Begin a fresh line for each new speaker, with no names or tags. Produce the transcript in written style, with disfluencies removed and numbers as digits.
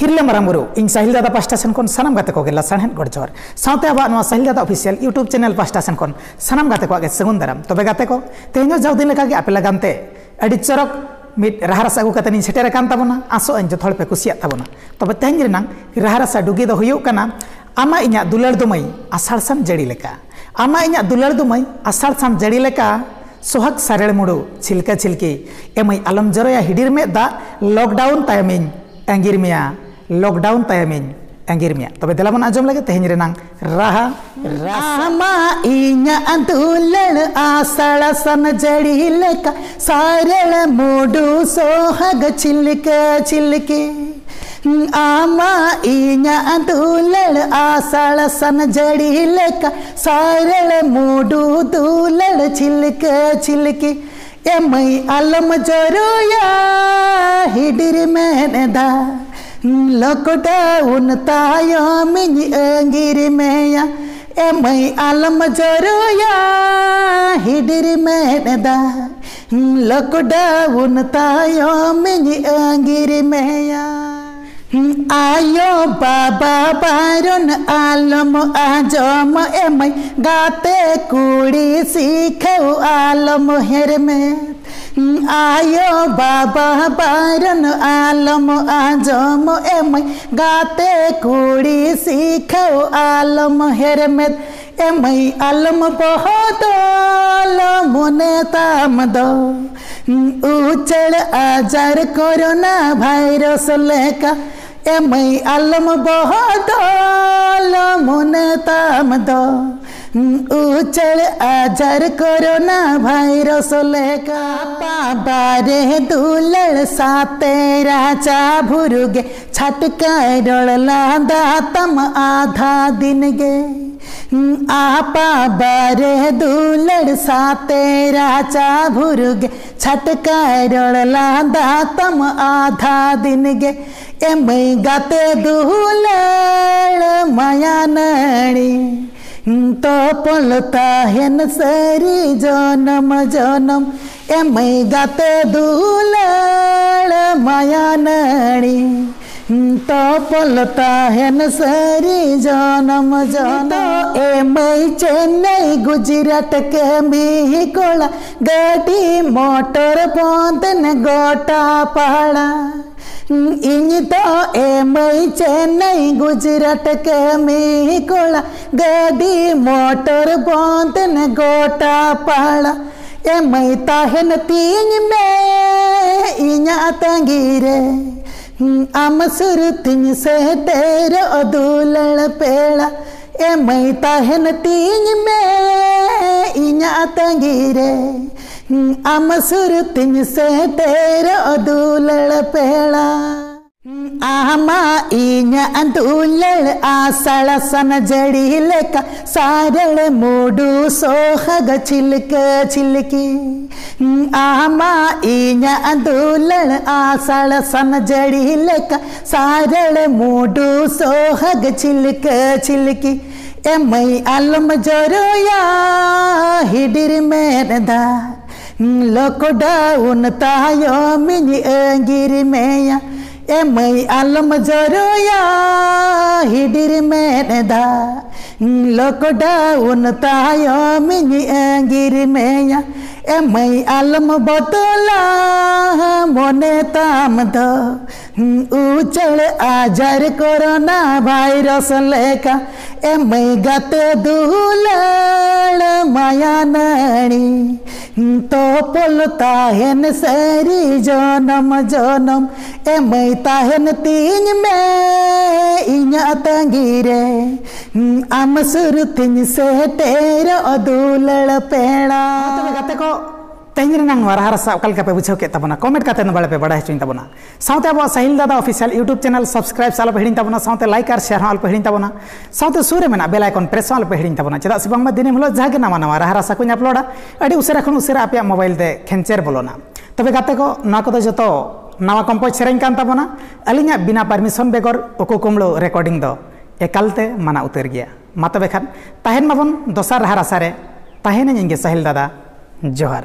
हिरले मारांग बुरु इन साहिल दादा पास्टा सेन कोन सनम गाते को गेला सानहेन गड जोहर साउते आबा नवा साहिल दादा ऑफिशियल यूट्यूब चैनल पास्टा सेन कोन सनम गाते को आगे सगुन दाराम तबे गाते को तेहेनो जाव दिन लेका गे आपे लगानते अडी चरक मिट राहरासा अगु कते नि सेटेर कान ताबोना आसो अन जथोल पे कुसिया ताबोना तबे तेहेन रेनांग राहरासा डुगी दो हुयु कना आमा इन्या दुलार दुमई आषाढ़ सान जड़ी लेका आमा इन्या दुलार दुमई आषाढ़ सान जड़ी लेका सोहाग सारेड़ मुडु छिलका छिलकी एमई आलम जरोया हिडिर में दा लॉकडाउन तायमिन एंगिर मिया लॉकडाउन तायमिन एंगिर मिया तबे देला बन आजम लगे तेहेन रेनांग राहा आमा इन्या दुलार आषाढ़ सान जड़ी लेका सारेड़ मुडु सोहाग छिलका छिलकी आमा इन्या दुलार आषाढ़ सान जड़ी लेका सारेड़ मुडु दुलार छिलका छिलकी एमई आलम जरोया हिडिर में दा लॉकडाउन तायमिन एंगिर मेया एमई आलम जरोया हिडिर में दा लॉकडाउन तायमिन एंगिर मेया आयो बाबा बारन आलम आजम एमई गाते कुड़ी सीखो आलम हेर में आयो बाबा बारन आलम आजम एमई गाते कुड़ी सीखो आलम हेर में एमई आलम बहुत मोने ताम दो उचड़ आजार कोरोना वायरस लेका एमई आलम बहुत मोने ताम दो उचड़ आजार कोरोना वायरस लेका बारे दुलड़ साते राजा भुरुगे छटका डोला दातम आधा दिन गे आपा बारे दुलड़ साते राजा भुरुगे छटका डोला दातम आधा दिन गे एमई गाते दुलड़ माया नड़ी तो पलता हेन सरी जनम जनम एमई गाते दुलड़ माया नड़ी तो पलता हेन सरी जनम जनम एमई चेन्नई गुजरात के मिही कोला गाड़ी मोटर बंद न गोटा पहाड़ा इन तो एमई चेन्नई गुजरात के मिही कोला गाड़ी मोटर बंद न गोटा पहाड़ा एमई ताहेन तीन में इन्या तंगीरे आम सुरतिन से तेरे दुलड़ पेड़ा एमई ताहेन तीन में इन्या तंगीरे आम सुरतिन से तेरे दुलड़ पेड़ा आमा इन्या दुलड़ आषाढ़ सान जड़ी लेका सारेड़ मुडु सोहाग छिलका छिलकी आमा इन्या दुलड़ आषाढ़ सान जड़ी लेका सारेड़ मुडु सोहाग छिलका छिलकी एमई आलम जरोया हिडिर में दा लॉकडाउन तायमिन एंगिर मेया एमई आलम जरोया हिडिर में दा लॉकडाउन तायमिन एंगिर मेया एमई आलम बदला मोने ताम दो उचड़ आजार कोरोना वायरस लेका एमई गाते दुलड़ माया नड़ी तो पलता हेन सरी जनम जनम एमई ताहेन तीन में इन्या तंगीरे आम सुरतिन से तेरे दुलड़ पेड़ा तबे गाते को तेहन रेनांग राहरासा ओका लेका पे बुझाव के ताबोना कमेंट काते न बाळे पे बड़ा हचुइन ताबोना साउते अब साहिल दादा ऑफिशियल यूट्यूब चैनल सब्सक्राइब साल पे हिडिन ताबोना साउते लाइक और शेयर आल पे हिडिन ताबोना साउते सुरे मेना बेल आइकन प्रेस आल पे हिडिन ताबोना चेदा से बांगमा दिने हलो जागे नामा नामा राहरासा को अपलोडा अडी उसेरा खन उसेरा आपे मोबाइल ते खेंचेर बोलोना तबे गाते को ना को जतो नावा कंपोज सेरेन कान ताबोना अलिंगा बिना परमिशन बेगर ओको कुमलो रिकॉर्डिंग दो एकालते माना उतर गया मा तबे खान ताहेन माबन दोसार राहरासा रे ताहेन इंगे साहिल दादा जोहार।